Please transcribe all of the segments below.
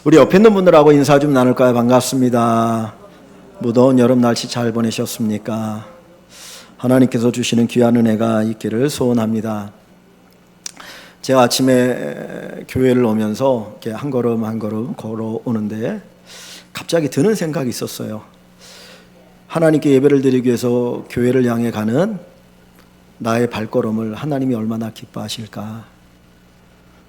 우리 옆에 있는 분들하고 인사 좀 나눌까요? 반갑습니다. 무더운 여름 날씨 잘 보내셨습니까? 하나님께서 주시는 귀한 은혜가 있기를 소원합니다. 제가 아침에 교회를 오면서 이렇게 한 걸음 한 걸음 걸어오는데 갑자기 드는 생각이 있었어요. 하나님께 예배를 드리기 위해서 교회를 향해 가는 나의 발걸음을 하나님이 얼마나 기뻐하실까?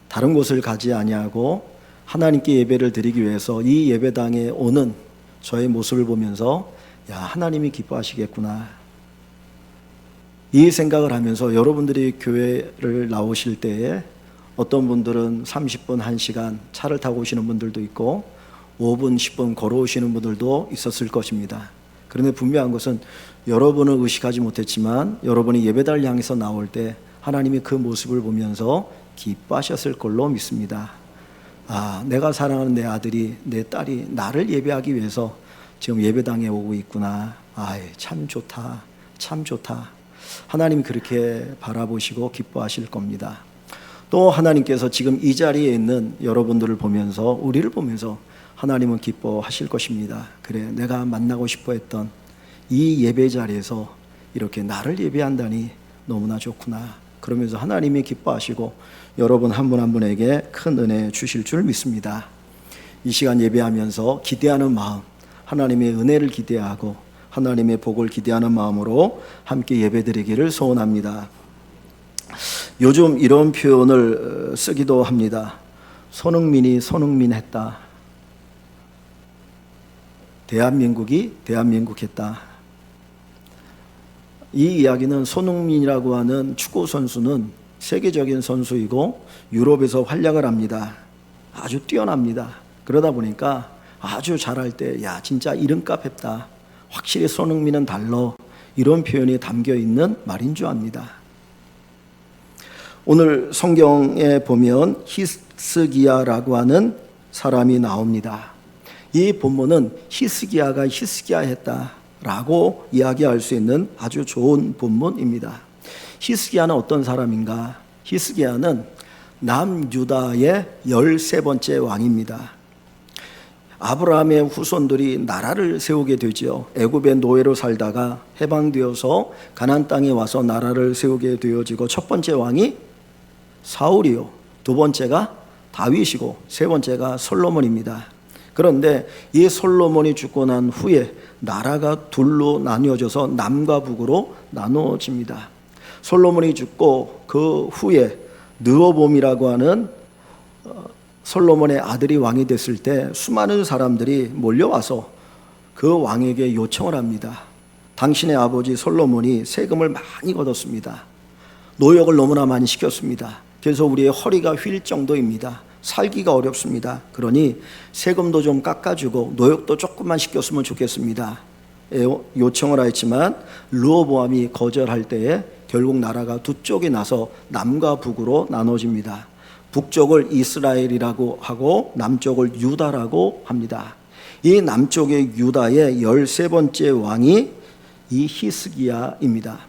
다른 곳을 가지 아니하고 하나님께 예배를 드리기 위해서 이 예배당에 오는 저의 모습을 보면서 야, 하나님이 기뻐하시겠구나. 이 생각을 하면서 여러분들이 교회를 나오실 때에 어떤 분들은 30분, 1시간 차를 타고 오시는 분들도 있고 5분, 10분 걸어오시는 분들도 있었을 것입니다. 그런데 분명한 것은 여러분은 의식하지 못했지만 여러분이 예배당을 향해서 나올 때 하나님이 그 모습을 보면서 기뻐하셨을 걸로 믿습니다. 아, 내가 사랑하는 내 아들이, 내 딸이 나를 예배하기 위해서 지금 예배당에 오고 있구나. 아, 참 좋다. 참 좋다. 하나님이 그렇게 바라보시고 기뻐하실 겁니다. 또 하나님께서 지금 이 자리에 있는 여러분들을 보면서, 우리를 보면서 하나님은 기뻐하실 것입니다. 그래, 내가 만나고 싶어 했던 이 예배 자리에서 이렇게 나를 예배한다니 너무나 좋구나. 그러면서 하나님이 기뻐하시고 여러분 한 분 한 분에게 큰 은혜 주실 줄 믿습니다. 이 시간 예배하면서 기대하는 마음, 하나님의 은혜를 기대하고 하나님의 복을 기대하는 마음으로 함께 예배드리기를 소원합니다. 요즘 이런 표현을 쓰기도 합니다. 손흥민이 손흥민했다. 대한민국이 대한민국했다. 이 이야기는 손흥민이라고 하는 축구 선수는 세계적인 선수이고 유럽에서 활약을 합니다. 아주 뛰어납니다. 그러다 보니까 아주 잘할 때 야, 진짜 이름값 했다. 확실히 손흥민은 달러. 이런 표현이 담겨 있는 말인 줄 압니다. 오늘 성경에 보면 히스기야라고 하는 사람이 나옵니다. 이 본문은 히스기야가 히스기야했다라고 이야기할 수 있는 아주 좋은 본문입니다. 히스기야는 어떤 사람인가? 히스기야는 남유다의 13번째 왕입니다. 아브라함의 후손들이 나라를 세우게 되죠. 애굽의 노예로 살다가 해방되어서 가나안 땅에 와서 나라를 세우게 되어지고 첫 번째 왕이 사울이요, 두 번째가 다윗이고 세 번째가 솔로몬입니다. 그런데 이 솔로몬이 죽고 난 후에 나라가 둘로 나뉘어져서 남과 북으로 나누어집니다. 솔로몬이 죽고 그 후에 느호봄이라고 하는 솔로몬의 아들이 왕이 됐을 때 수많은 사람들이 몰려와서 그 왕에게 요청을 합니다. 당신의 아버지 솔로몬이 세금을 많이 걷었습니다. 노역을 너무나 많이 시켰습니다. 그래서 우리의 허리가 휠 정도입니다. 살기가 어렵습니다. 그러니 세금도 좀 깎아주고 노역도 조금만 시켰으면 좋겠습니다. 요청을 하였지만 르호보암이 거절할 때에 결국 나라가 두 쪽이 나서 남과 북으로 나눠집니다. 북쪽을 이스라엘이라고 하고 남쪽을 유다라고 합니다. 이 남쪽의 유다의 13번째 왕이 이 히스기야입니다.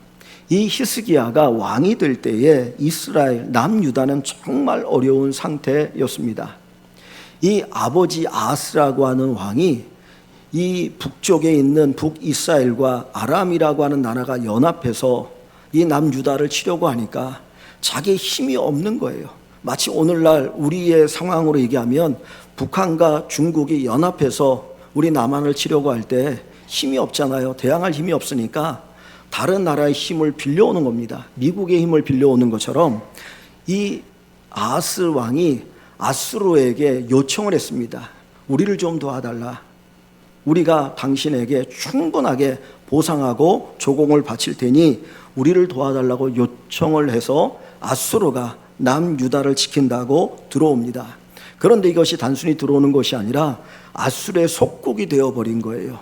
이 히스기야가 왕이 될 때에 이스라엘, 남유다는 정말 어려운 상태였습니다. 이 아버지 아스라고 하는 왕이 이 북쪽에 있는 북이스라엘과 아람이라고 하는 나라가 연합해서 이 남유다를 치려고 하니까 자기의 힘이 없는 거예요. 마치 오늘날 우리의 상황으로 얘기하면 북한과 중국이 연합해서 우리 남한을 치려고 할 때 힘이 없잖아요. 대항할 힘이 없으니까 다른 나라의 힘을 빌려오는 겁니다. 미국의 힘을 빌려오는 것처럼 이 아스 왕이 아수르에게 요청을 했습니다. 우리를 좀 도와달라. 우리가 당신에게 충분하게 보상하고 조공을 바칠 테니 우리를 도와달라고 요청을 해서 아수르가 남유다를 지킨다고 들어옵니다. 그런데 이것이 단순히 들어오는 것이 아니라 아수르의 속국이 되어버린 거예요.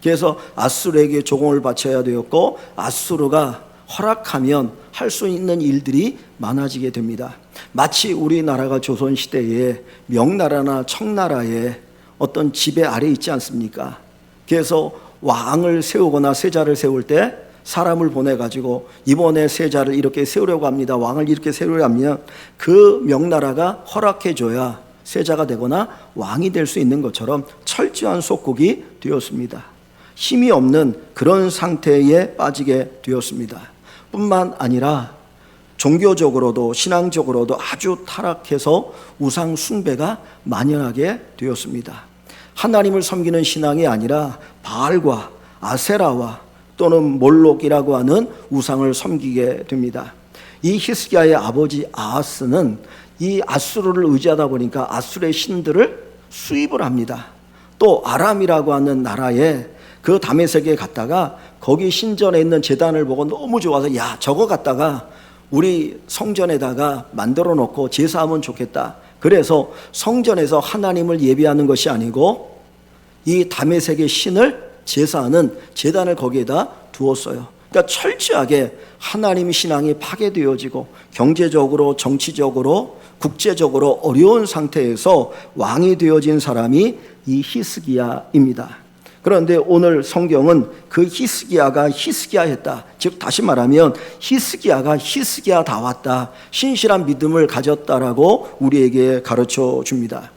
그래서 아수르에게 조공을 바쳐야 되었고 아수르가 허락하면 할 수 있는 일들이 많아지게 됩니다. 마치 우리나라가 조선시대에 명나라나 청나라의 어떤 지배 아래 있지 않습니까? 그래서 왕을 세우거나 세자를 세울 때 사람을 보내가지고 이번에 세자를 이렇게 세우려고 합니다. 왕을 이렇게 세우려고 하면 그 명나라가 허락해줘야 세자가 되거나 왕이 될 수 있는 것처럼 철저한 속국이 되었습니다. 힘이 없는 그런 상태에 빠지게 되었습니다. 뿐만 아니라 종교적으로도 신앙적으로도 아주 타락해서 우상 숭배가 만연하게 되었습니다. 하나님을 섬기는 신앙이 아니라 바알과 아세라와 또는 몰록이라고 하는 우상을 섬기게 됩니다. 이 히스기야의 아버지 아하스는 이 아수르를 의지하다 보니까 아수르의 신들을 수입을 합니다. 또 아람이라고 하는 나라에 그 다메섹에 갔다가 거기 신전에 있는 제단을 보고 너무 좋아서 야, 저거 갖다가 우리 성전에다가 만들어 놓고 제사하면 좋겠다. 그래서 성전에서 하나님을 예배하는 것이 아니고 이 다메섹의 신을 제사하는 제단을 거기에다 두었어요. 그러니까 철저하게 하나님의 신앙이 파괴되어지고 경제적으로 정치적으로 국제적으로 어려운 상태에서 왕이 되어진 사람이 이 히스기야입니다. 그런데 오늘 성경은 그 히스기야가 히스기야했다. 즉 다시 말하면 히스기야가 히스기야다웠다. 신실한 믿음을 가졌다라고 우리에게 가르쳐 줍니다.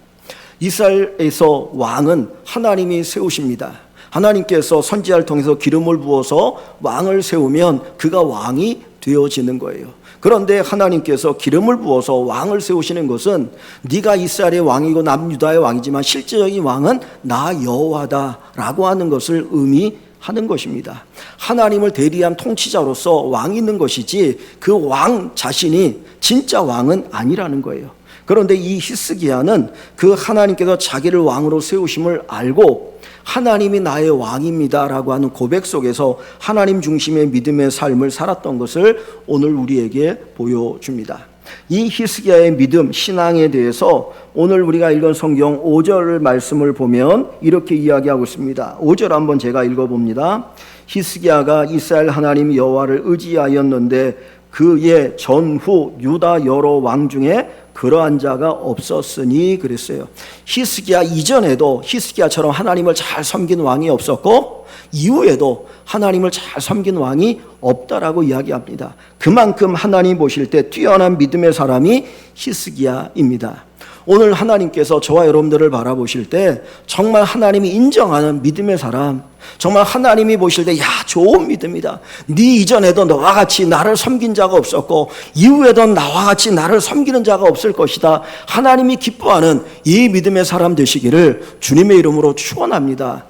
이스라엘에서 왕은 하나님이 세우십니다. 하나님께서 선지자를 통해서 기름을 부어서 왕을 세우면 그가 왕이 되어지는 거예요. 그런데 하나님께서 기름을 부어서 왕을 세우시는 것은 네가 이스라엘의 왕이고 난 유다의 왕이지만 실제적인 왕은 나 여호와다라고 하는 것을 의미하는 것입니다. 하나님을 대리한 통치자로서 왕이 있는 것이지 그 왕 자신이 진짜 왕은 아니라는 거예요. 그런데 이 히스기야는 그 하나님께서 자기를 왕으로 세우심을 알고 하나님이 나의 왕입니다 라고 하는 고백 속에서 하나님 중심의 믿음의 삶을 살았던 것을 오늘 우리에게 보여줍니다. 이 히스기야의 믿음, 신앙에 대해서 오늘 우리가 읽은 성경 5절 말씀을 보면 이렇게 이야기하고 있습니다. 5절 한번 제가 읽어봅니다. 히스기야가 이스라엘 하나님 여호와를 의지하였는데 그의 전후 유다 여러 왕 중에 그러한 자가 없었으니 그랬어요. 히스기야 이전에도 히스기야처럼 하나님을 잘 섬긴 왕이 없었고 이후에도 하나님을 잘 섬긴 왕이 없다라고 이야기합니다. 그만큼 하나님 보실 때 뛰어난 믿음의 사람이 히스기야입니다. 오늘 하나님께서 저와 여러분들을 바라보실 때 정말 하나님이 인정하는 믿음의 사람, 정말 하나님이 보실 때 야, 좋은 믿음이다. 네 이전에도 너와 같이 나를 섬긴 자가 없었고 이후에도 나와 같이 나를 섬기는 자가 없을 것이다. 하나님이 기뻐하는 이 믿음의 사람 되시기를 주님의 이름으로 축원합니다.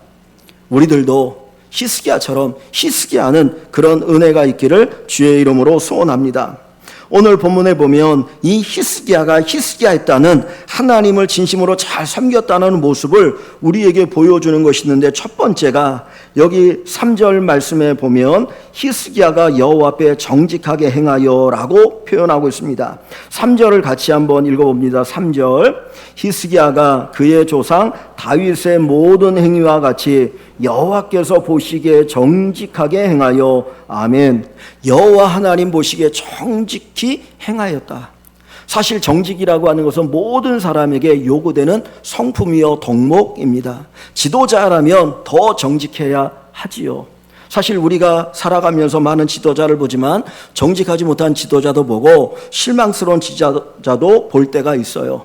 우리들도 히스기야처럼 히스기야는 그런 은혜가 있기를 주의 이름으로 소원합니다. 오늘 본문에 보면 이 히스기야가 히스기야했다는 하나님을 진심으로 잘 섬겼다는 모습을 우리에게 보여주는 것이 있는데 첫 번째가 여기 3절 말씀에 보면 히스기야가 여호와 앞에 정직하게 행하여 라고 표현하고 있습니다. 3절을 같이 한번 읽어봅니다. 3절 히스기야가 그의 조상 다윗의 모든 행위와 같이 여호와께서 보시기에 정직하게 행하여 아멘. 여호와 하나님 보시기에 정직히 행하였다. 사실 정직이라고 하는 것은 모든 사람에게 요구되는 성품이요 덕목입니다. 지도자라면 더 정직해야 하지요. 사실 우리가 살아가면서 많은 지도자를 보지만 정직하지 못한 지도자도 보고 실망스러운 지도자도 볼 때가 있어요.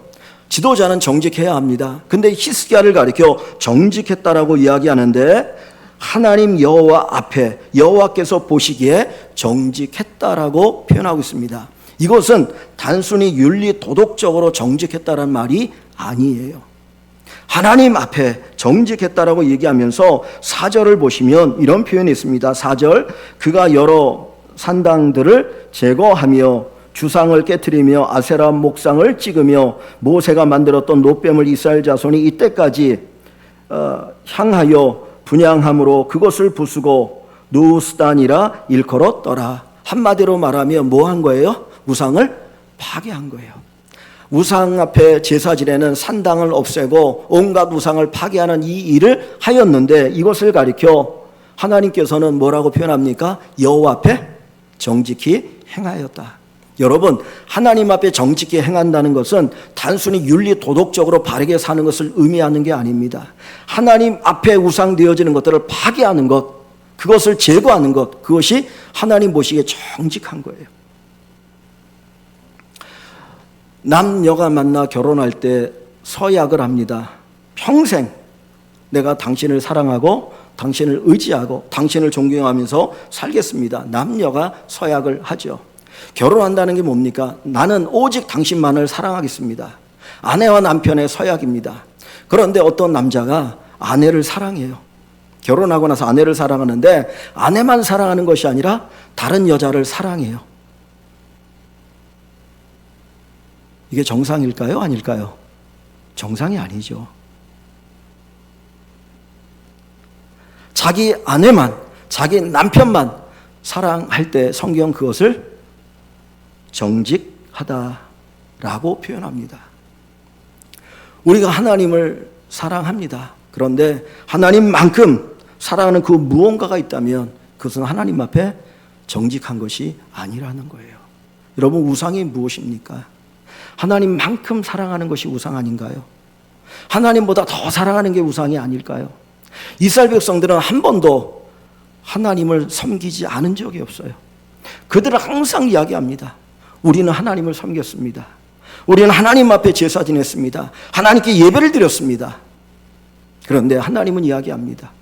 지도자는 정직해야 합니다. 근데 히스기야를 가리켜 정직했다라고 이야기하는데 하나님 여호와 앞에 여호와께서 보시기에 정직했다라고 표현하고 있습니다. 이것은 단순히 윤리 도덕적으로 정직했다라는 말이 아니에요. 하나님 앞에 정직했다라고 얘기하면서 4절을 보시면 이런 표현이 있습니다. 4절 그가 여러 산당들을 제거하며 주상을 깨트리며 아세라 목상을 찍으며 모세가 만들었던 놋뱀을 이스라엘 자손이 이때까지 향하여 분향함으로 그것을 부수고 누스단이라 일컬었더라. 한마디로 말하면 뭐 한 거예요? 우상을 파괴한 거예요. 우상 앞에 제사 지내는 산당을 없애고 온갖 우상을 파괴하는 이 일을 하였는데 이것을 가리켜 하나님께서는 뭐라고 표현합니까? 여호와 앞에 정직히 행하였다. 여러분, 하나님 앞에 정직히 행한다는 것은 단순히 윤리 도덕적으로 바르게 사는 것을 의미하는 게 아닙니다. 하나님 앞에 우상되어지는 것들을 파괴하는 것, 그것을 제거하는 것, 그것이 하나님 보시기에 정직한 거예요. 남녀가 만나 결혼할 때 서약을 합니다. 평생 내가 당신을 사랑하고 당신을 의지하고 당신을 존경하면서 살겠습니다. 남녀가 서약을 하죠. 결혼한다는 게 뭡니까? 나는 오직 당신만을 사랑하겠습니다. 아내와 남편의 서약입니다. 그런데 어떤 남자가 아내를 사랑해요. 결혼하고 나서 아내를 사랑하는데 아내만 사랑하는 것이 아니라 다른 여자를 사랑해요. 이게 정상일까요? 아닐까요? 정상이 아니죠. 자기 아내만, 자기 남편만 사랑할 때 성경 그것을 정직하다라고 표현합니다. 우리가 하나님을 사랑합니다. 그런데 하나님만큼 사랑하는 그 무언가가 있다면 그것은 하나님 앞에 정직한 것이 아니라는 거예요. 여러분, 우상이 무엇입니까? 하나님만큼 사랑하는 것이 우상 아닌가요? 하나님보다 더 사랑하는 게 우상이 아닐까요? 이스라엘 백성들은 한 번도 하나님을 섬기지 않은 적이 없어요. 그들은 항상 이야기합니다. 우리는 하나님을 섬겼습니다. 우리는 하나님 앞에 제사 지냈습니다. 하나님께 예배를 드렸습니다. 그런데 하나님은 이야기합니다.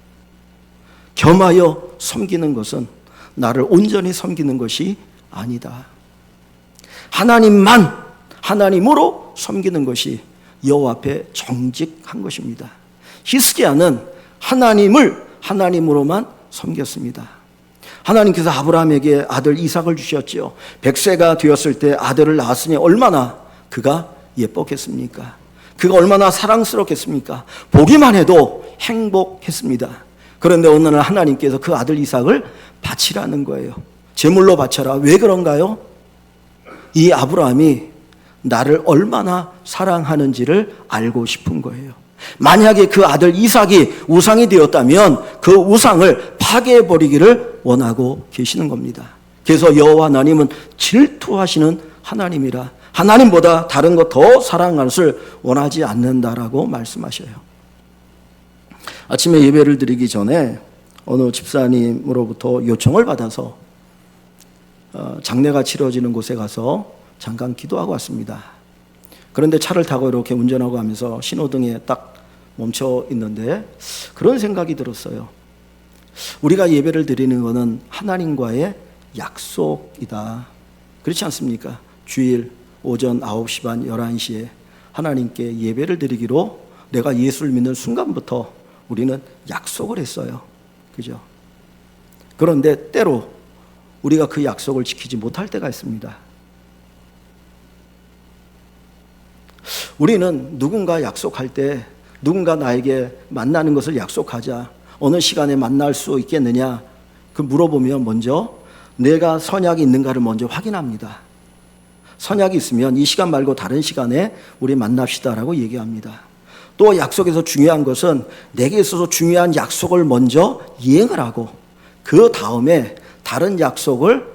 겸하여 섬기는 것은 나를 온전히 섬기는 것이 아니다. 하나님만 하나님으로 섬기는 것이 여호와 앞에 정직한 것입니다. 히스기야는 하나님을 하나님으로만 섬겼습니다. 하나님께서 아브라함에게 아들 이삭을 주셨죠. 100세가 되었을 때 아들을 낳았으니 얼마나 그가 예뻤겠습니까? 그가 얼마나 사랑스럽겠습니까? 보기만 해도 행복했습니다. 그런데 어느 날 하나님께서 그 아들 이삭을 바치라는 거예요. 제물로 바쳐라. 왜 그런가요? 이 아브라함이 나를 얼마나 사랑하는지를 알고 싶은 거예요. 만약에 그 아들 이삭이 우상이 되었다면 그 우상을 파괴해버리기를 원하고 계시는 겁니다. 그래서 여호와 하나님은 질투하시는 하나님이라 하나님보다 다른 것 더 사랑하는 것을 원하지 않는다라고 말씀하셔요. 아침에 예배를 드리기 전에 어느 집사님으로부터 요청을 받아서 장례가 치러지는 곳에 가서 잠깐 기도하고 왔습니다. 그런데 차를 타고 이렇게 운전하고 가면서 신호등에 딱 멈춰 있는데 그런 생각이 들었어요. 우리가 예배를 드리는 것은 하나님과의 약속이다. 그렇지 않습니까? 주일 오전 9시 반 11시에 하나님께 예배를 드리기로 내가 예수를 믿는 순간부터 우리는 약속을 했어요. 그죠? 그런데 때로 우리가 그 약속을 지키지 못할 때가 있습니다. 우리는 누군가 약속할 때 누군가 나에게 만나는 것을 약속하자. 어느 시간에 만날 수 있겠느냐? 그 물어보면 먼저 내가 선약이 있는가를 먼저 확인합니다. 선약이 있으면 이 시간 말고 다른 시간에 우리 만납시다라고 얘기합니다. 또 약속에서 중요한 것은 내게 있어서 중요한 약속을 먼저 이행을 하고 그 다음에 다른 약속을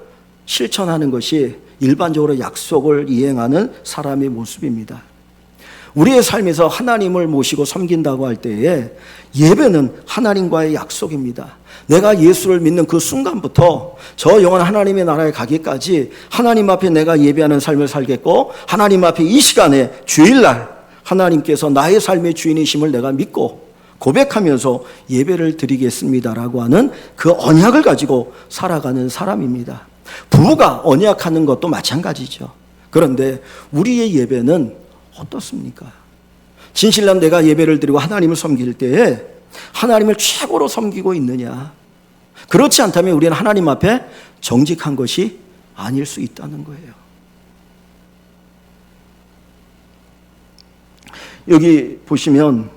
실천하는 것이 일반적으로 약속을 이행하는 사람의 모습입니다. 우리의 삶에서 하나님을 모시고 섬긴다고 할 때에 예배는 하나님과의 약속입니다. 내가 예수를 믿는 그 순간부터 저 영원한 하나님의 나라에 가기까지 하나님 앞에 내가 예배하는 삶을 살겠고 하나님 앞에 이 시간에 주일날 하나님께서 나의 삶의 주인이심을 내가 믿고 고백하면서 예배를 드리겠습니다라고 하는 그 언약을 가지고 살아가는 사람입니다. 부부가 언약하는 것도 마찬가지죠. 그런데 우리의 예배는 어떻습니까? 진실로 내가 예배를 드리고 하나님을 섬길 때에 하나님을 최고로 섬기고 있느냐? 그렇지 않다면 우리는 하나님 앞에 정직한 것이 아닐 수 있다는 거예요. 여기 보시면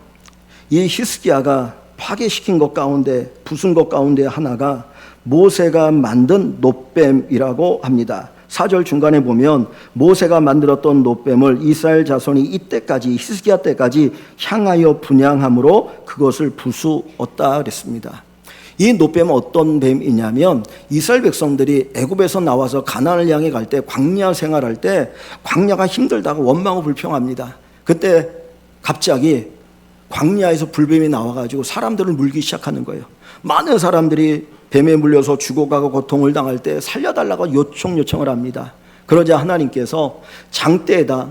이 히스기야가 파괴시킨 것 가운데 부순 것 가운데 하나가 모세가 만든 놋뱀이라고 합니다. 4절 중간에 보면 모세가 만들었던 놋뱀을 이스라엘 자손이 이때까지 히스기야 때까지 향하여 분향함으로 그것을 부수었다 그랬습니다. 이 놋뱀은 어떤 뱀이냐면 이스라엘 백성들이 애굽에서 나와서 가나안을 향해 갈 때 광야 생활할 때 광야가 힘들다고 원망하고 불평합니다. 그때 갑자기 광야에서 불뱀이 나와가지고 사람들을 물기 시작하는 거예요. 많은 사람들이 뱀에 물려서 죽어가고 고통을 당할 때 살려달라고 요청을 합니다. 그러자 하나님께서 장대에다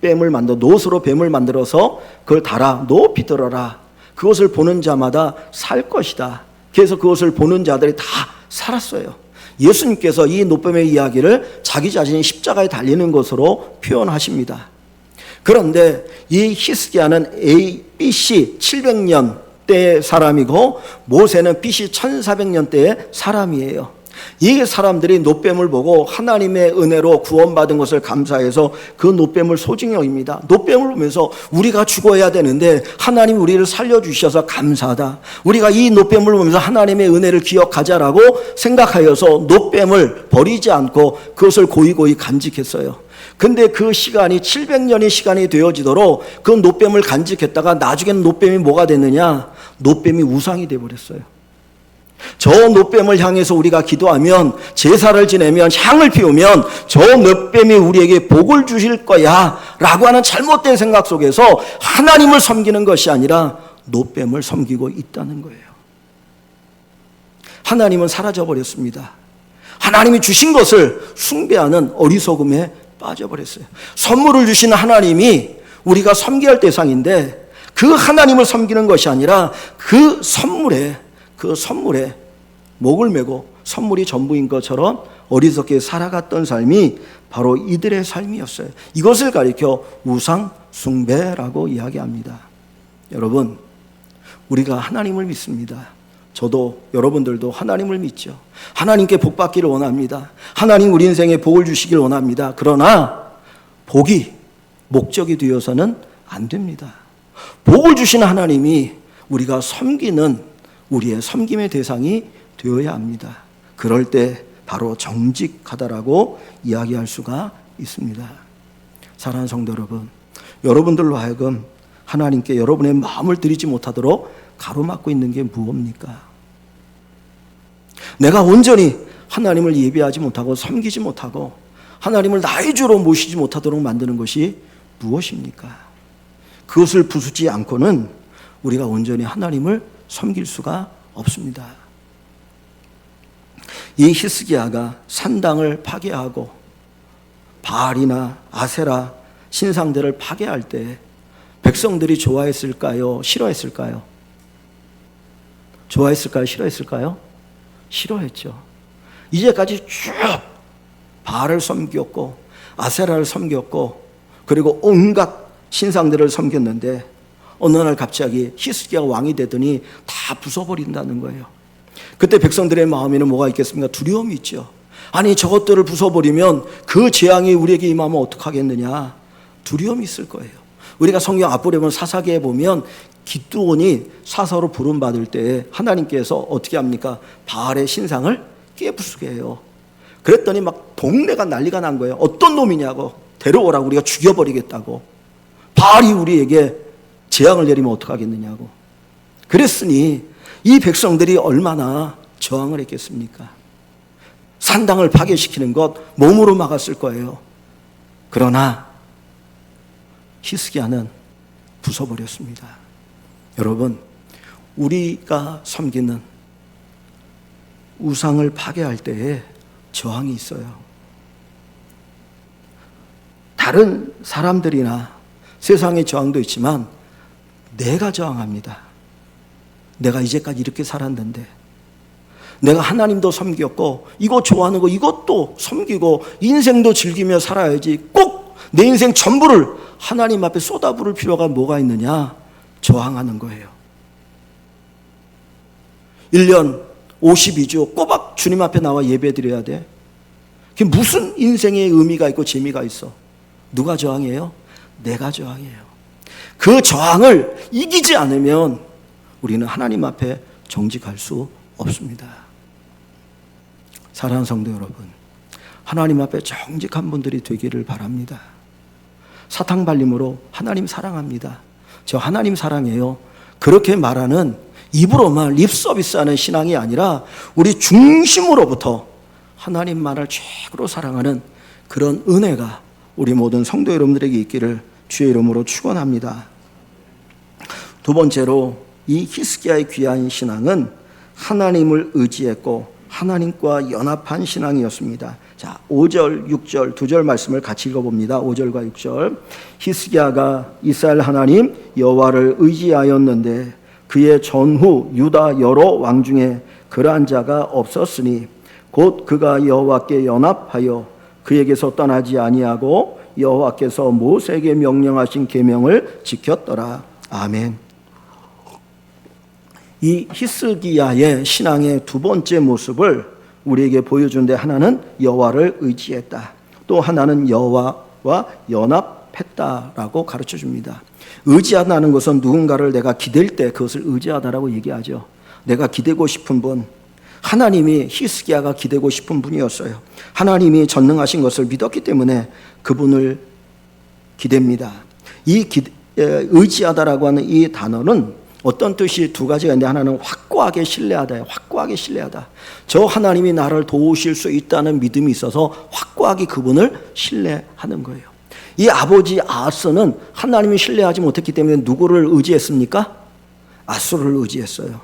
뱀을 만들어 노스로 뱀을 만들어서 그걸 달아 높이 들어라. 그것을 보는 자마다 살 것이다. 그래서 그것을 보는 자들이 다 살았어요. 예수님께서 이 노뱀의 이야기를 자기 자신이 십자가에 달리는 것으로 표현하십니다. 그런데 이 히스기야는 BC 700년 때의 사람이고 모세는 BC 1400년 때의 사람이에요. 이 사람들이 노뱀을 보고 하나님의 은혜로 구원받은 것을 감사해서 그 노뱀을 소중히 여깁니다. 노뱀을 보면서 우리가 죽어야 되는데 하나님 우리를 살려주셔서 감사하다. 우리가 이 노뱀을 보면서 하나님의 은혜를 기억하자라고 생각하여서 노뱀을 버리지 않고 그것을 고이고이 간직했어요. 근데 그 시간이 700년의 시간이 되어지도록 그 노뱀을 간직했다가 나중에는 노뱀이 뭐가 됐느냐? 노뱀이 우상이 되어버렸어요. 저 노뱀을 향해서 우리가 기도하면, 제사를 지내면, 향을 피우면 저 노뱀이 우리에게 복을 주실 거야 라고 하는 잘못된 생각 속에서 하나님을 섬기는 것이 아니라 노뱀을 섬기고 있다는 거예요. 하나님은 사라져버렸습니다. 하나님이 주신 것을 숭배하는 어리석음에 빠져버렸어요. 선물을 주신 하나님이 우리가 섬겨야 할 대상인데 그 하나님을 섬기는 것이 아니라 그 선물에 목을 메고 선물이 전부인 것처럼 어리석게 살아갔던 삶이 바로 이들의 삶이었어요. 이것을 가리켜 우상 숭배라고 이야기합니다. 여러분, 우리가 하나님을 믿습니다. 저도 여러분들도 하나님을 믿죠. 하나님께 복 받기를 원합니다. 하나님 우리 인생에 복을 주시길 원합니다. 그러나 복이 목적이 되어서는 안 됩니다. 복을 주신 하나님이 우리가 섬기는 우리의 섬김의 대상이 되어야 합니다. 그럴 때 바로 정직하다라고 이야기할 수가 있습니다. 사랑하는 성도 여러분, 여러분들로 하여금 하나님께 여러분의 마음을 드리지 못하도록 가로막고 있는 게 무엇입니까? 내가 온전히 하나님을 예배하지 못하고 섬기지 못하고 하나님을 나의 주로 모시지 못하도록 만드는 것이 무엇입니까? 그것을 부수지 않고는 우리가 온전히 하나님을 섬길 수가 없습니다. 이 히스기야가 산당을 파괴하고 바알이나 아세라 신상들을 파괴할 때 백성들이 좋아했을까요? 싫어했을까요? 좋아했을까요? 싫어했을까요? 싫어했죠. 이제까지 쭉 바알을 섬겼고 아세라를 섬겼고 그리고 온갖 신상들을 섬겼는데 어느 날 갑자기 히스기야가 왕이 되더니 다 부숴버린다는 거예요. 그때 백성들의 마음에는 뭐가 있겠습니까? 두려움이 있죠. 아니 저것들을 부숴버리면 그 재앙이 우리에게 임하면 어떡하겠느냐? 두려움이 있을 거예요. 우리가 성경 앞부분에 보면 사사기에 보면 기드온이 사사로 부름받을 때 하나님께서 어떻게 합니까? 바알의 신상을 깨부수게 해요. 그랬더니 막 동네가 난리가 난 거예요. 어떤 놈이냐고, 데려오라고, 우리가 죽여버리겠다고. 바알이 우리에게 재앙을 내리면 어떡하겠느냐고. 그랬으니 이 백성들이 얼마나 저항을 했겠습니까? 산당을 파괴시키는 것 몸으로 막았을 거예요. 그러나 히스기야는 부숴버렸습니다. 여러분, 우리가 섬기는 우상을 파괴할 때에 저항이 있어요. 다른 사람들이나 세상의 저항도 있지만 내가 저항합니다. 내가 이제까지 이렇게 살았는데 내가 하나님도 섬겼고 이거 좋아하는 거 이것도 섬기고 인생도 즐기며 살아야지 꼭 내 인생 전부를 하나님 앞에 쏟아부을 필요가 뭐가 있느냐? 저항하는 거예요. 1년 52주 꼬박 주님 앞에 나와 예배드려야 돼. 그게 무슨 인생의 의미가 있고 재미가 있어? 누가 저항해요? 내가 저항해요. 그 저항을 이기지 않으면 우리는 하나님 앞에 정직할 수 없습니다. 사랑하는 성도 여러분, 하나님 앞에 정직한 분들이 되기를 바랍니다. 사탕발림으로 하나님 사랑합니다. 저 하나님 사랑해요. 그렇게 말하는 입으로만 립서비스하는 신앙이 아니라 우리 중심으로부터 하나님만을 최고로 사랑하는 그런 은혜가 우리 모든 성도 여러분들에게 있기를 주의 이름으로 축원합니다. 두 번째로 이 히스기야의 귀한 신앙은 하나님을 의지했고 하나님과 연합한 신앙이었습니다. 자, 5절, 6절 두 절 말씀을 같이 읽어봅니다. 5절과 6절. 히스기야가 이스라엘 하나님 여호와를 의지하였는데 그의 전후 유다 여러 왕 중에 그러한 자가 없었으니 곧 그가 여호와께 연합하여 그에게서 떠나지 아니하고 여호와께서 모세에게 명령하신 계명을 지켰더라. 아멘. 이 히스기야의 신앙의 두 번째 모습을 우리에게 보여준 데 하나는 여호와를 의지했다. 또 하나는 여호와와 연합했다라고 가르쳐 줍니다. 의지하다는 것은 누군가를 내가 기댈 때 그것을 의지하다라고 얘기하죠. 내가 기대고 싶은 분, 하나님이 히스기야가 기대고 싶은 분이었어요. 하나님이 전능하신 것을 믿었기 때문에 그분을 기댑니다. 의지하다라고 하는 이 단어는 어떤 뜻이 두 가지가 있는데 하나는 확고하게 신뢰하다예요. 확고하게 신뢰하다. 저 하나님이 나를 도우실 수 있다는 믿음이 있어서 확고하게 그분을 신뢰하는 거예요. 이 아버지 아하스는 하나님이 신뢰하지 못했기 때문에 누구를 의지했습니까? 아수르를 의지했어요.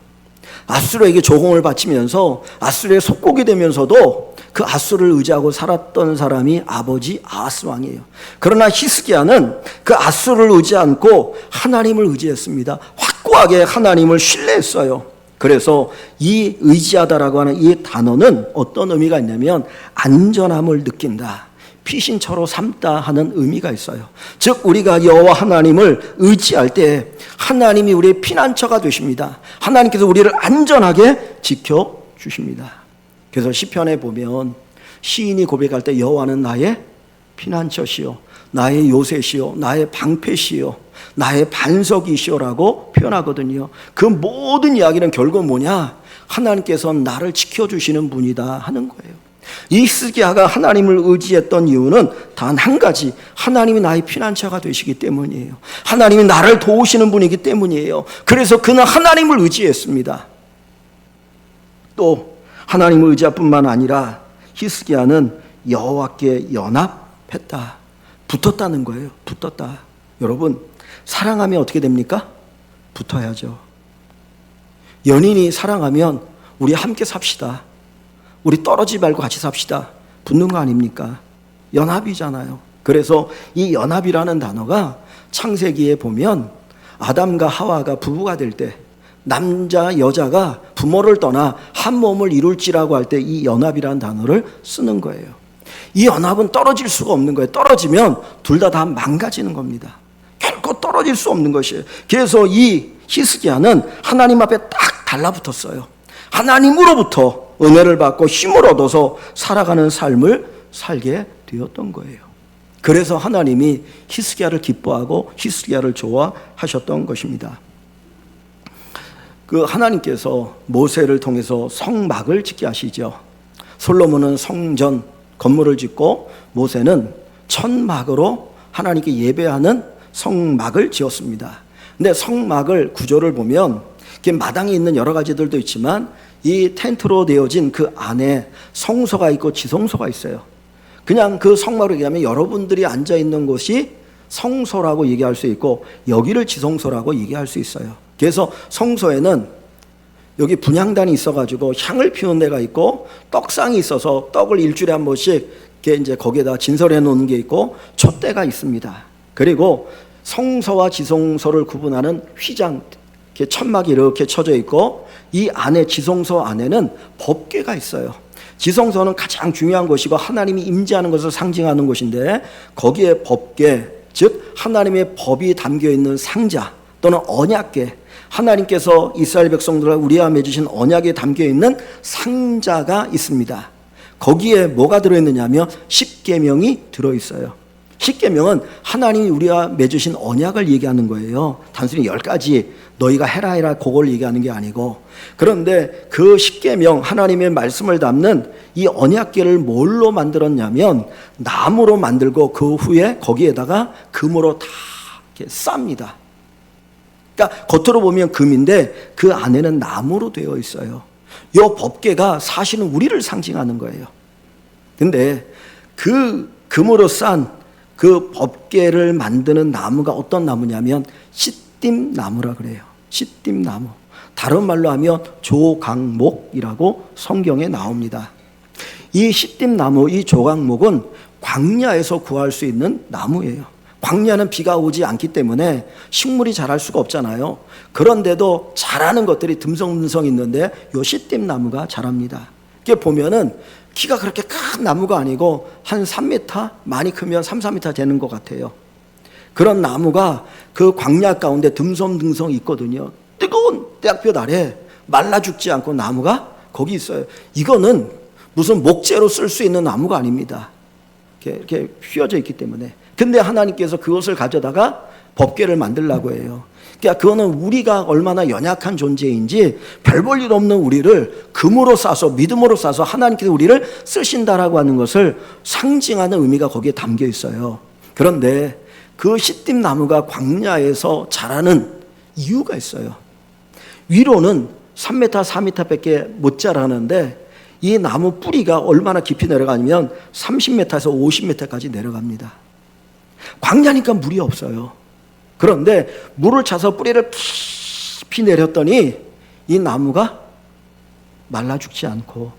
아수르에게 조공을 바치면서 아수르의 속국이 되면서도 그 아수르를 의지하고 살았던 사람이 아버지 아하스 왕이에요. 그러나 히스기야는 그 아수르를 의지 않고 하나님을 의지했습니다. 확고하게 하나님을 신뢰했어요. 그래서 이 의지하다라고 하는 이 단어는 어떤 의미가 있냐면 안전함을 느낀다, 피신처로 삼다 하는 의미가 있어요. 즉 우리가 여호와 하나님을 의지할 때 하나님이 우리의 피난처가 되십니다. 하나님께서 우리를 안전하게 지켜주십니다. 그래서 시편에 보면 시인이 고백할 때 여호와는 나의 피난처시요 나의 요새시요 나의 방패시요 나의 반석이시오라고 표현하거든요. 그 모든 이야기는 결국 뭐냐? 하나님께서 나를 지켜주시는 분이다 하는 거예요. 이 히스기야가 하나님을 의지했던 이유는 단 한 가지, 하나님이 나의 피난처가 되시기 때문이에요. 하나님이 나를 도우시는 분이기 때문이에요. 그래서 그는 하나님을 의지했습니다. 또 하나님을 의지할 뿐만 아니라 히스기야는 여호와께 연합했다, 붙었다는 거예요. 붙었다. 여러분, 사랑하면 어떻게 됩니까? 붙어야죠. 연인이 사랑하면 우리 함께 삽시다, 우리 떨어지지 말고 같이 삽시다, 붙는 거 아닙니까? 연합이잖아요. 그래서 이 연합이라는 단어가 창세기에 보면 아담과 하와가 부부가 될 때 남자 여자가 부모를 떠나 한 몸을 이룰지라고 할 때 이 연합이라는 단어를 쓰는 거예요. 이 연합은 떨어질 수가 없는 거예요. 떨어지면 둘 다 망가지는 겁니다. 결코 떨어질 수 없는 것이에요. 그래서 이 히스기야는 하나님 앞에 딱 달라붙었어요. 하나님으로부터 은혜를 받고 힘을 얻어서 살아가는 삶을 살게 되었던 거예요. 그래서 하나님이 히스기야를 기뻐하고 히스기야를 좋아하셨던 것입니다. 그 하나님께서 모세를 통해서 성막을 짓게 하시죠. 솔로몬은 성전 건물을 짓고 모세는 천막으로 하나님께 예배하는 성막을 지었습니다. 근데 성막을 구조를 보면 마당에 있는 여러 가지들도 있지만 이 텐트로 되어진 그 안에 성소가 있고 지성소가 있어요. 그냥 그 성막으로 얘기하면 여러분들이 앉아 있는 곳이 성소라고 얘기할 수 있고 여기를 지성소라고 얘기할 수 있어요. 그래서 성소에는 여기 분향단이 있어가지고 향을 피우는 데가 있고 떡상이 있어서 떡을 일주일에 한 번씩 이제 거기에다 진설해 놓는 게 있고 촛대가 있습니다. 그리고 성소와 지성소를 구분하는 휘장, 천막이 이렇게 쳐져 있고 이 안에 지성소 안에는 법궤가 있어요. 지성소는 가장 중요한 것이고 하나님이 임재하는 것을 상징하는 곳인데 거기에 법궤, 즉 하나님의 법이 담겨있는 상자 또는 언약궤, 하나님께서 이스라엘 백성들과 우리와 맺으신 언약에 담겨있는 상자가 있습니다. 거기에 뭐가 들어있느냐 하면 십계명이 들어있어요. 십계명은 하나님이 우리와 맺으신 언약을 얘기하는 거예요. 단순히 10가지 너희가 해라 그걸 얘기하는 게 아니고, 그런데 그 십계명 하나님의 말씀을 담는 이 언약궤를 뭘로 만들었냐면 나무로 만들고 그 후에 거기에다가 금으로 다 이렇게 쌉니다. 그러니까 겉으로 보면 금인데 그 안에는 나무로 되어 있어요. 이 법궤가 사실은 우리를 상징하는 거예요. 근데 그 금으로 싼 그 법궤를 만드는 나무가 어떤 나무냐면 시딤 나무라 그래요. 시띠나무, 다른 말로 하면 조각목이라고 성경에 나옵니다. 이 시띠나무, 이 조각목은 광야에서 구할 수 있는 나무예요. 광야는 비가 오지 않기 때문에 식물이 자랄 수가 없잖아요. 그런데도 자라는 것들이 듬성듬성 있는데 요 시띠나무가 자랍니다. 이게 보면은 키가 그렇게 큰 나무가 아니고 한 3m, 많이 크면 3, 4m 되는 것 같아요. 그런 나무가 그 광야 가운데 듬성듬성 있거든요. 뜨거운 대학볕 아래 말라 죽지 않고 나무가 거기 있어요. 이거는 무슨 목재로 쓸 수 있는 나무가 아닙니다. 이렇게 휘어져 있기 때문에. 근데 하나님께서 그것을 가져다가 법궤를 만들려고 해요. 그러니까 그거는 우리가 얼마나 연약한 존재인지 별 볼 일 없는 우리를 금으로 싸서, 믿음으로 싸서 하나님께서 우리를 쓰신다라고 하는 것을 상징하는 의미가 거기에 담겨 있어요. 그런데 그 시띠나무가 광야에서 자라는 이유가 있어요. 위로는 3m, 4m밖에 못 자라는데 이 나무 뿌리가 얼마나 깊이 내려가냐면 30m에서 50m까지 내려갑니다. 광야니까 물이 없어요. 그런데 물을 차서 뿌리를 깊이 내렸더니 이 나무가 말라 죽지 않고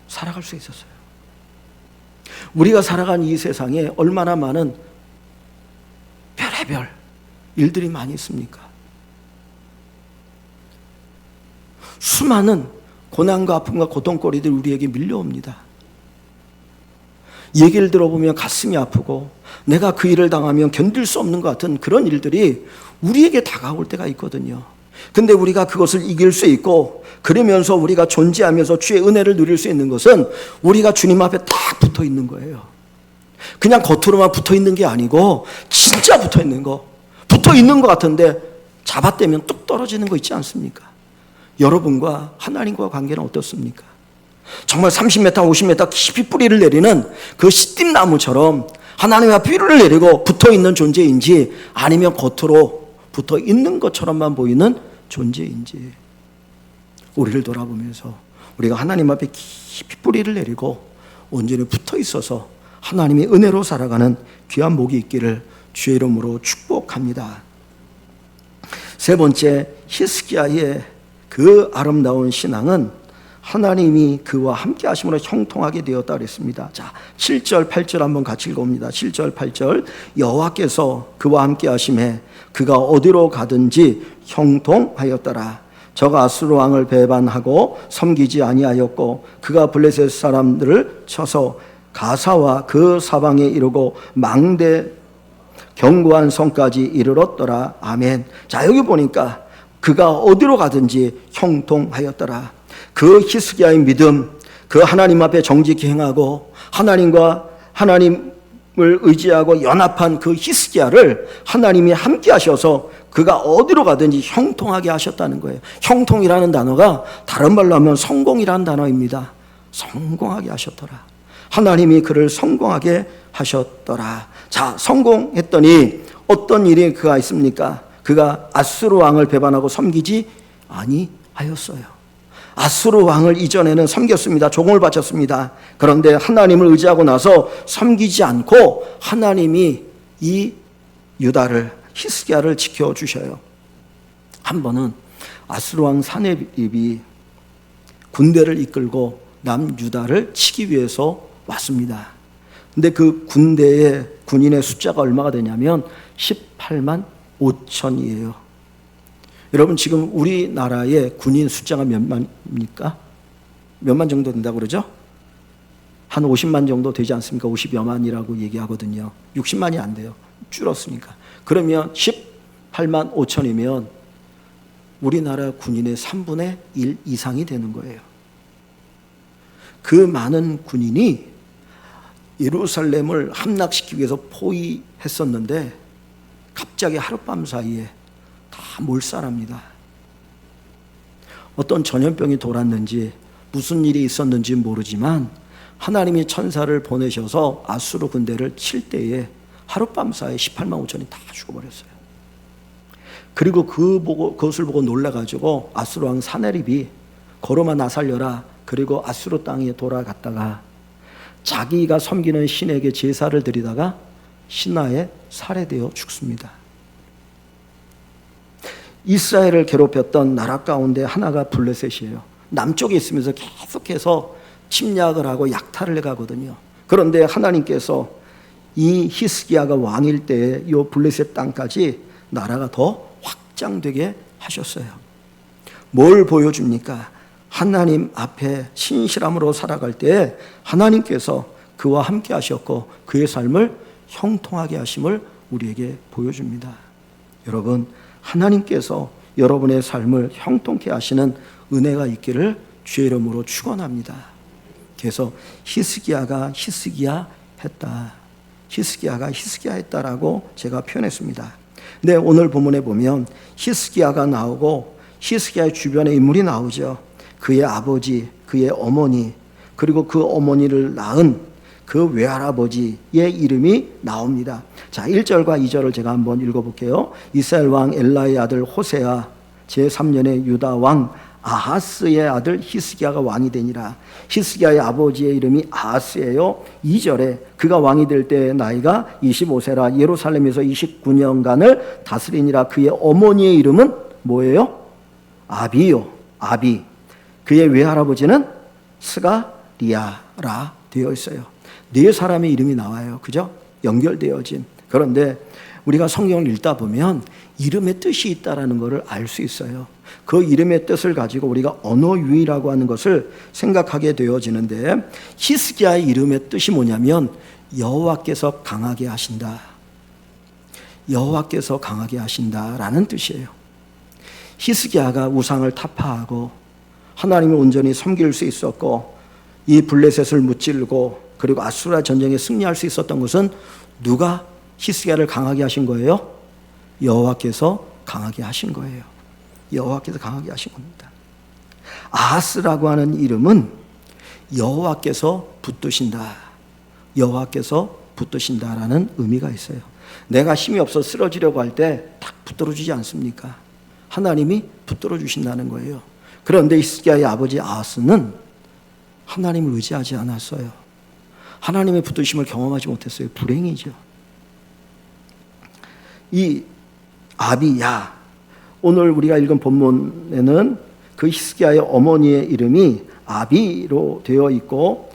살아갈 수 있었어요. 우리가 살아가는 이 세상에 얼마나 많은 별의별 일들이 많이 있습니까? 수많은 고난과 아픔과 고통거리들이 우리에게 밀려옵니다. 얘기를 들어보면 가슴이 아프고 내가 그 일을 당하면 견딜 수 없는 것 같은 그런 일들이 우리에게 다가올 때가 있거든요. 근데 우리가 그것을 이길 수 있고 그러면서 우리가 존재하면서 주의 은혜를 누릴 수 있는 것은 우리가 주님 앞에 딱 붙어 있는 거예요. 그냥 겉으로만 붙어 있는 게 아니고 진짜 붙어 있는 거. 붙어 있는 것 같은데 잡아떼면 뚝 떨어지는 거 있지 않습니까? 여러분과 하나님과 관계는 어떻습니까? 정말 30m, 50m 깊이 뿌리를 내리는 그 시띠나무처럼 하나님 앞에 뿌리를 내리고 붙어있는 존재인지 아니면 겉으로 붙어있는 것처럼만 보이는 존재인지 우리를 돌아보면서 우리가 하나님 앞에 깊이 뿌리를 내리고 온전히 붙어있어서 하나님의 은혜로 살아가는 귀한 복이 있기를 주의 이름으로 축복합니다. 세 번째, 히스기야의 그 아름다운 신앙은 하나님이 그와 함께 하심으로 형통하게 되었다 그랬습니다. 자, 7절 8절 한번 같이 읽어봅니다. 7절 8절 여호와께서 그와 함께 하심에 그가 어디로 가든지 형통하였더라. 저가 아수르 왕을 배반하고 섬기지 아니하였고 그가 블레셋 사람들을 쳐서 가사와 그 사방에 이르고 망대 견고한 성까지 이르렀더라. 아멘. 자, 여기 보니까 그가 어디로 가든지 형통하였더라. 그 히스기야의 믿음, 그 하나님 앞에 정직히 행하고 하나님과 하나님을 의지하고 연합한 그 히스기야를 하나님이 함께 하셔서 그가 어디로 가든지 형통하게 하셨다는 거예요. 형통이라는 단어가 다른 말로 하면 성공이라는 단어입니다. 성공하게 하셨더라. 하나님이 그를 성공하게 하셨더라. 자, 성공했더니 어떤 일이 그가 있습니까? 그가 아수르 왕을 배반하고 섬기지 아니하였어요. 아수르 왕을 이전에는 섬겼습니다. 조공을 바쳤습니다. 그런데 하나님을 의지하고 나서 섬기지 않고 하나님이 이 유다를, 히스기야를 지켜주셔요. 한 번은 아수르 왕 사네립이 군대를 이끌고 남유다를 치기 위해서 왔습니다. 근데 그 군대의 군인의 숫자가 얼마가 되냐면 18만 5천이에요. 여러분, 지금 우리나라의 군인 숫자가 몇만입니까? 몇만 정도 된다고 그러죠? 한 50만 정도 되지 않습니까? 50여만이라고 얘기하거든요. 60만이 안 돼요. 줄었으니까. 그러면 18만 5천이면 우리나라 군인의 3분의 1 이상이 되는 거예요. 그 많은 군인이 예루살렘을 함락시키기 위해서 포위했었는데 갑자기 하룻밤 사이에 다 몰살합니다. 어떤 전염병이 돌았는지 무슨 일이 있었는지 모르지만 하나님이 천사를 보내셔서 아수르 군대를 칠 때에 하룻밤 사이에 18만 5천이 다 죽어버렸어요. 그리고 그것을 보고 놀라가지고 아수르 왕 사네립이 걸어마 나 살려라. 그리고 아수르 땅에 돌아갔다가 자기가 섬기는 신에게 제사를 드리다가 신하에 살해되어 죽습니다. 이스라엘을 괴롭혔던 나라 가운데 하나가 블레셋이에요. 남쪽에 있으면서 계속해서 침략을 하고 약탈을 해가거든요. 그런데 하나님께서 이 히스기야가 왕일 때에 이 블레셋 땅까지 나라가 더 확장되게 하셨어요. 뭘 보여줍니까? 하나님 앞에 신실함으로 살아갈 때 하나님께서 그와 함께 하셨고 그의 삶을 형통하게 하심을 우리에게 보여줍니다. 여러분, 하나님께서 여러분의 삶을 형통케 하시는 은혜가 있기를 주의 이름으로 축원합니다. 그래서 히스기야가 히스기야 했다. 히스기야가 히스기야 했다라고 제가 표현했습니다. 근데 오늘 본문에 보면 히스기야가 나오고 히스기야의 주변에 인물이 나오죠. 그의 아버지, 그의 어머니, 그리고 그 어머니를 낳은 그 외할아버지의 이름이 나옵니다. 자, 1절과 2절을 제가 한번 읽어볼게요. 이스라엘 왕 엘라의 아들 호세아 제3년에 유다 왕 아하스의 아들 히스기야가 왕이 되니라. 히스기야의 아버지의 이름이 아하스예요. 2절에 그가 왕이 될 때 나이가 25세라 예루살렘에서 29년간을 다스리니라. 그의 어머니의 이름은 뭐예요? 아비요. 아비. 그의 외할아버지는 스가리야라 되어 있어요. 네 사람의 이름이 나와요. 그죠? 연결되어진. 그런데 우리가 성경을 읽다 보면 이름의 뜻이 있다라는 것을 알 수 있어요. 그 이름의 뜻을 가지고 우리가 언어 유희라고 하는 것을 생각하게 되어지는데 히스기야의 이름의 뜻이 뭐냐면 여호와께서 강하게 하신다. 여호와께서 강하게 하신다라는 뜻이에요. 히스기야가 우상을 타파하고 하나님을 온전히 섬길 수 있었고 이 블레셋을 무찔고 그리고 아수라 전쟁에 승리할 수 있었던 것은 누가 히스기야를 강하게 하신 거예요? 여호와께서 강하게 하신 거예요. 여호와께서 강하게 하신 겁니다. 아하스라고 하는 이름은 여호와께서 붙드신다. 여호와께서 붙드신다라는 의미가 있어요. 내가 힘이 없어 쓰러지려고 할 때 탁 붙들어 주지 않습니까? 하나님이 붙들어 주신다는 거예요. 그런데 히스기야의 아버지 아하스는 하나님을 의지하지 않았어요. 하나님의 붙드심을 경험하지 못했어요. 불행이죠. 이 아비야, 오늘 우리가 읽은 본문에는 그 히스기야의 어머니의 이름이 아비로 되어 있고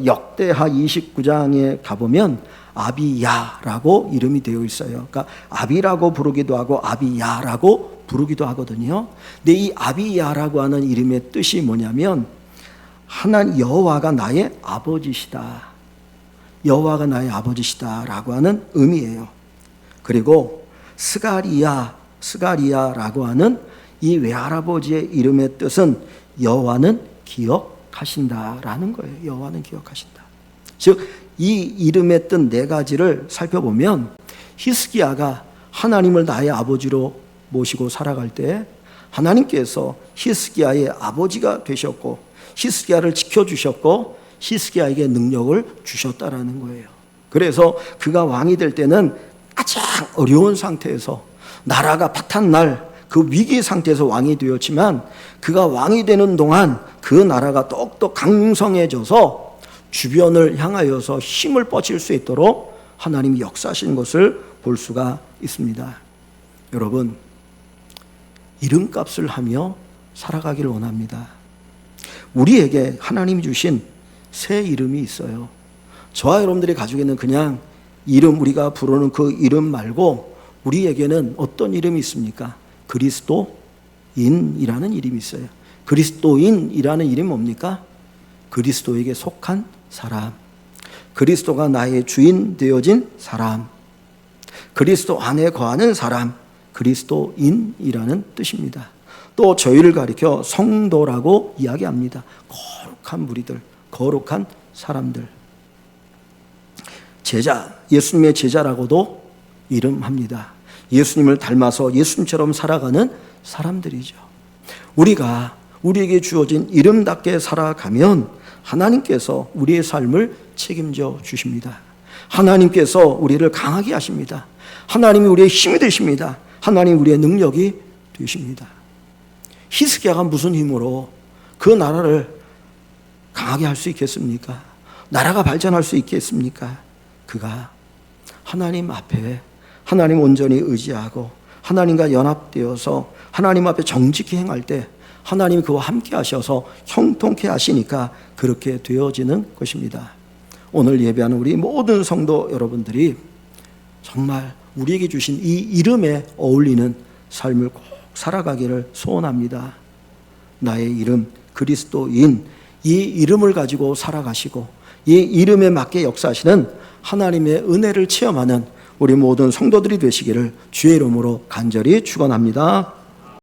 역대하 29장에 가보면 아비야라고 이름이 되어 있어요. 그러니까 아비라고 부르기도 하고 아비야라고 부르기도 하거든요. 근데 이 아비야라고 하는 이름의 뜻이 뭐냐면 하나님 여호와가 나의 아버지시다. 여호와가 나의 아버지시다라고 하는 의미예요. 그리고 스가리야라고 하는 이 외할아버지의 이름의 뜻은 여호와는 기억하신다라는 거예요. 여호와는 기억하신다. 즉 이 이름의 뜻 네 가지를 살펴보면 히스기야가 하나님을 나의 아버지로 모시고 살아갈 때 하나님께서 히스기야의 아버지가 되셨고 히스기야를 지켜주셨고 히스기야에게 능력을 주셨다라는 거예요. 그래서 그가 왕이 될 때는 가장 어려운 상태에서 나라가 파탄날 그 위기 상태에서 왕이 되었지만 그가 왕이 되는 동안 그 나라가 더욱더 강성해져서 주변을 향하여서 힘을 뻗칠 수 있도록 하나님이 역사하신 것을 볼 수가 있습니다. 여러분, 이름값을 하며 살아가기를 원합니다. 우리에게 하나님이 주신 새 이름이 있어요. 저와 여러분들이 가지고 있는 그냥 이름, 우리가 부르는 그 이름 말고 우리에게는 어떤 이름이 있습니까? 그리스도인이라는 이름이 있어요. 그리스도인이라는 이름이 뭡니까? 그리스도에게 속한 사람, 그리스도가 나의 주인 되어진 사람, 그리스도 안에 거하는 사람, 그리스도인이라는 뜻입니다. 또 저희를 가리켜 성도라고 이야기합니다. 거룩한 무리들, 거룩한 사람들. 제자, 예수님의 제자라고도 이름합니다. 예수님을 닮아서 예수님처럼 살아가는 사람들이죠. 우리에게 주어진 이름답게 살아가면 하나님께서 우리의 삶을 책임져 주십니다. 하나님께서 우리를 강하게 하십니다. 하나님이 우리의 힘이 되십니다. 하나님이 우리의 능력이 되십니다. 히스기야가 무슨 힘으로 그 나라를 강하게 할 수 있겠습니까? 나라가 발전할 수 있겠습니까? 그가 하나님 앞에 하나님 온전히 의지하고 하나님과 연합되어서 하나님 앞에 정직히 행할 때 하나님이 그와 함께 하셔서 형통케 하시니까 그렇게 되어지는 것입니다. 오늘 예배하는 우리 모든 성도 여러분들이 정말 우리에게 주신 이 이름에 어울리는 삶을 꼭 살아가기를 소원합니다. 나의 이름 그리스도인, 이 이름을 가지고 살아가시고 이 이름에 맞게 역사하시는 하나님의 은혜를 체험하는 우리 모든 성도들이 되시기를 주의 이름으로 간절히 축원합니다.